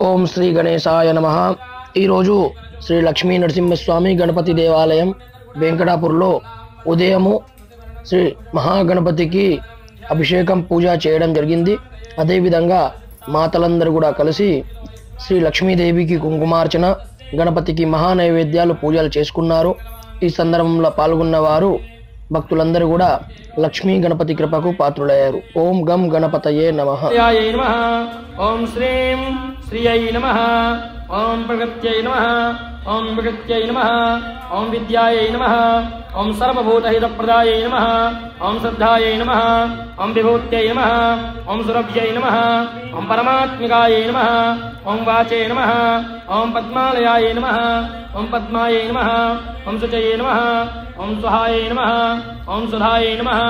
ఓం శ్రీ గణేశాయ నమః। ఈరోజు శ్రీ లక్ష్మీ నరసింహస్వామి గణపతి దేవాలయం వెంకటాపూర్లో ఉదయము శ్రీ మహాగణపతికి అభిషేకం పూజ చేయడం జరిగింది। అదేవిధంగా మాతలందరూ కూడా కలిసి శ్రీ లక్ష్మీదేవికి కుంకుమార్చన, గణపతికి మహా నైవేద్యాలు పూజలు చేసుకున్నారు। ఈ సందర్భంలో పాల్గొన్న వారు భక్తులందరూ కూడా లక్ష్మీ గణపతి కృపకు పాత్రులయ్యారు। ఓం గం గణపతయే నమః। ఓం శ్రీం శ్రీయై నమః। ఓం ప్రగత్యై నమః। ఓం ప్రగత్యై నమః। ఓం విద్యాయై నమః। ఓం సర్వభూతహితప్రదాయై నమః। ఓం శ్రద్ధాయై నమః। ఓం విభూత్యై నమః। ఓం సురభ్యై నమః। ఓం పరమాత్మికాయై నమః। ఓం వాచే నమః। ఓం పద్మాలయాయ నమః। ఓం పద్మాయై నమః। ఓం శుచయే నమః। ఓం స్వహాయై నమః। ఓం సుధాయై నమః।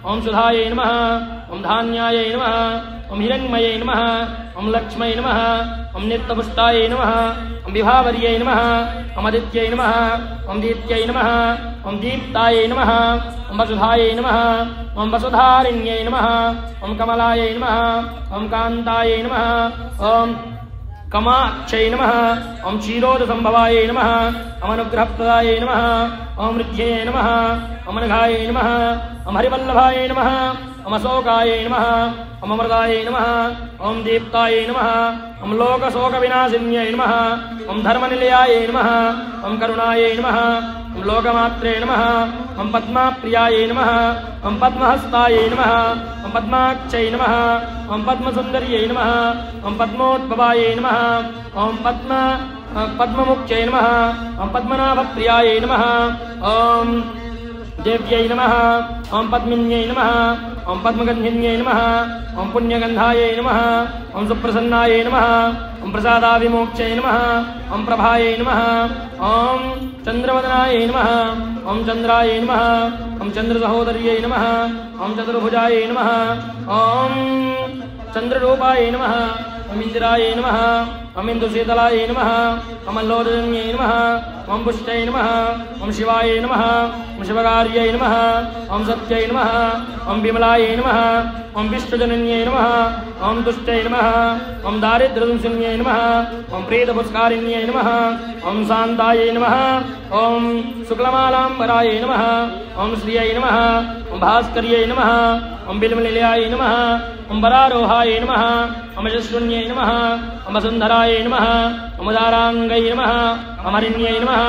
ఓం సుధాయై నమః। ఓం ధాన్యాయై నమః। ఓం హిరణ్మయై నమః। ఓం లక్ష్మై నమః। ఓం నిత్యపుష్టాయై నమః। ఓం విభావర్యై నమః। ఓం ఆదిత్యై నమః। ఓం దీప్త్యై నమః। ఓం దీప్తాయై నమః। ఓం వసుధాయై నమః। ఓం వసుధారిణ్యై నమః। ఓం కమలాయై నమః। ఓం కాంతాయై నమః। ఓం కమాక్షై నమః। ఓం క్షీరోద సంభవాయై నమః। ఓం అనుగ్రహప్రదాయై నమః। ఓం రుధ్యే నమః। ఓం అనఘాయై నమః। ఓం హరివల్లభాయై నమః। ఓం అశోకాయై నమః। ఓం అమృతాయై నమః। ఓం దీప్తాయై నమః। ఓం లోకశోక వినాశిన్యై నమః। ఓం ధర్మనిలయాయై నమః। ఓం కరుణాయై నమః। ఓం లోకమాత్రే నమః। ఓం పద్మప్రియాయై నమః। ఓం పద్మహస్తాయై నమః। ఓం పద్మాక్షై నమః। ఓం పద్మసుందర్యై నమః। ఓం పద్మోద్భవాయై నమః। ఓం పద్మముఖ్యై నమః। ఓం పద్మనాభప్రియాయై నమః। ఓం దేవ్యై నమః। ఓం పద్మిన్యై నమః। ఓం పద్మగంధిన్యై నమః। ఓం పుణ్యగంధాయై నమః। ఓం సుప్రసన్నాయై నమః। ఓం ప్రసాదావిమోక్షై నమః। ఓం ప్రభాయై నమః। ఓం చంద్రవదనాయై నమః। ఓం చంద్రాయై నమః। ఓం చంద్రసహోదర్యై నమః। ఓం చతుర్భుజాయై నమః। ఓం చంద్రరూపాయై నమః। ఓం ఇందిరాయై నమః। ఓం ఇందుశీతలాయై నమః। ఓం అల్లోదన్యై నమః। ఓం పుష్టై నమః। ఓం శివాయై నమః। ఓం శివకార్యై నమః। ఓం సత్యై నమః। ఓం విమలాయై నమః। ఓం విష్ణుజనన్యై నమః। ఓం తుష్టై నమః। ఓం దారిద్ర్యదుంశన్యై నమః। ఓం ప్రీతపుష్కారిణ్యై నమః। ఓం శాంతాయై నమః। ఓం శుక్లమాలాంబరాయై నమః। ఓం శ్రియై నమః। ఓం భాస్కర్యై నమః। ఓం బిల్వనిలయాయై నమః। ఓం వరారోహాయై నమః। ఓం యశస్విన్యై నమః। ఓం వసుంధరాయై నమః। ఓం ఉదారాంగై నమః। ఓం హరిణ్యై నమః।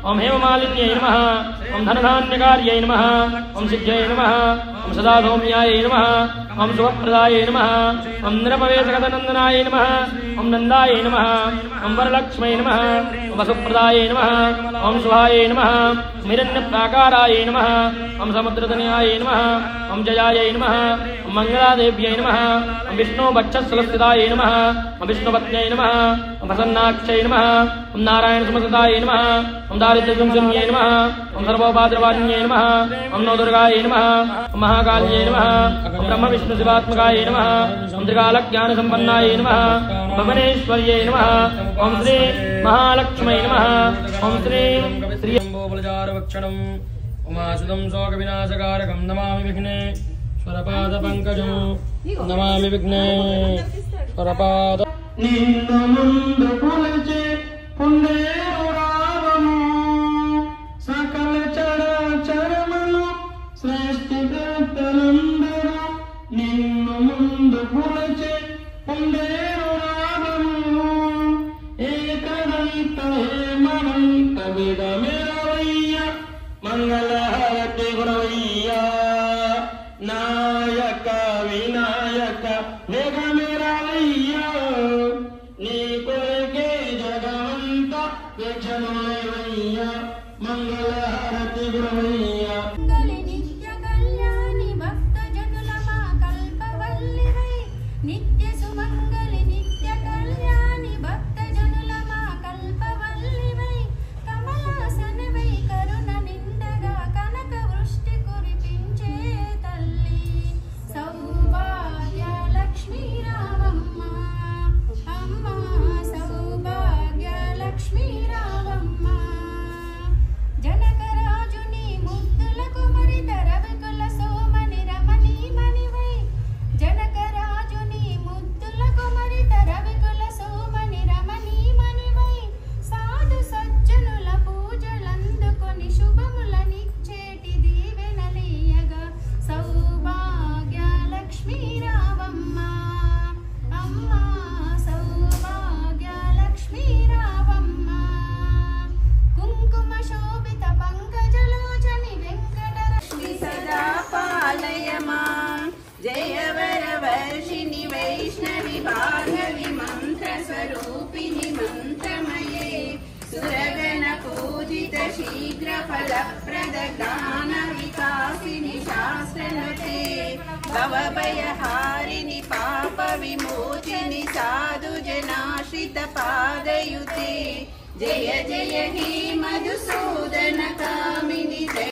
ఓం హేమమాలిన్యై నమః। ఓం ధనధాన్యకార్యై నమః। ఓం సిద్ధ్యై నమః। ఓం సదా సౌమ్యాయై నమః। ఓం శుభప్రదాయై నమః। ఓం నిరపవేశగతనందనాయై నమః। ఓం నందాయై నమః। ఓం వరలక్ష్మై నమః। ఓం వసుప్రదాయై నమః। ఓం శుభాయై నమః। ఓం హిరణ్యప్రాకారాయై నమః। ఓం సముద్రతనయాయై నమః। ఓం జయాయై నమః। ఓం మంగళాదేవ్యై నమః। ఓం విష్ణువక్షస్థలస్థితాయై నమః। ఓం విష్ణుపత్న్యై నమః। ఓం ప్రసన్నాక్షై నమః। ఓం నారాయణ సమసదాయై నమః। ఓం దారిద్ర్యదుంశన్యై నమః। ఓం సర్వోపాద్రవాణ్యై నమః। ఓం నవదుర్గాయై నమః। ఓం మహాకాళ్యై నమః। ఓం బ్రహ్మ విష్ణు శివాత్మకాయై నమః। ఓం త్రికాలజ్ఞాన సంపన్నాయై నమః। భువనేశ్వర్యై నమః। ఓం శ్రీ మహాలక్ష్మై నమః। ఓం శ్రీ శ్రీ అంబోబలజారవక్షణం ఉమాసుతం శోక వినాశకారకం నమామి విఘ్నేశ్వరపాద పంకజం నమామి విఘ్నేశ్వరపాద నిన్ను ముందు కొలిచే పుణ్యేరు రావము సకల చరాచరములు సృష్టికర్తలందరూ నిన్ను ముందు కొలిచే పుణ్యేరు రావము ఏకదంత హేమవంత విడమిరవయ్య మంగళహారతి గురవయ్య నాయక వినాయక వేగమిరవయ్య నీ కొరకే జగవంత फलप्रद ज्ञान विकासिनि शास्त्रनुते भवभयहारिणि पाप विमोचिनि साधु जनाश्रित पादयुते जय जय हे मधुसूदन कामिनि।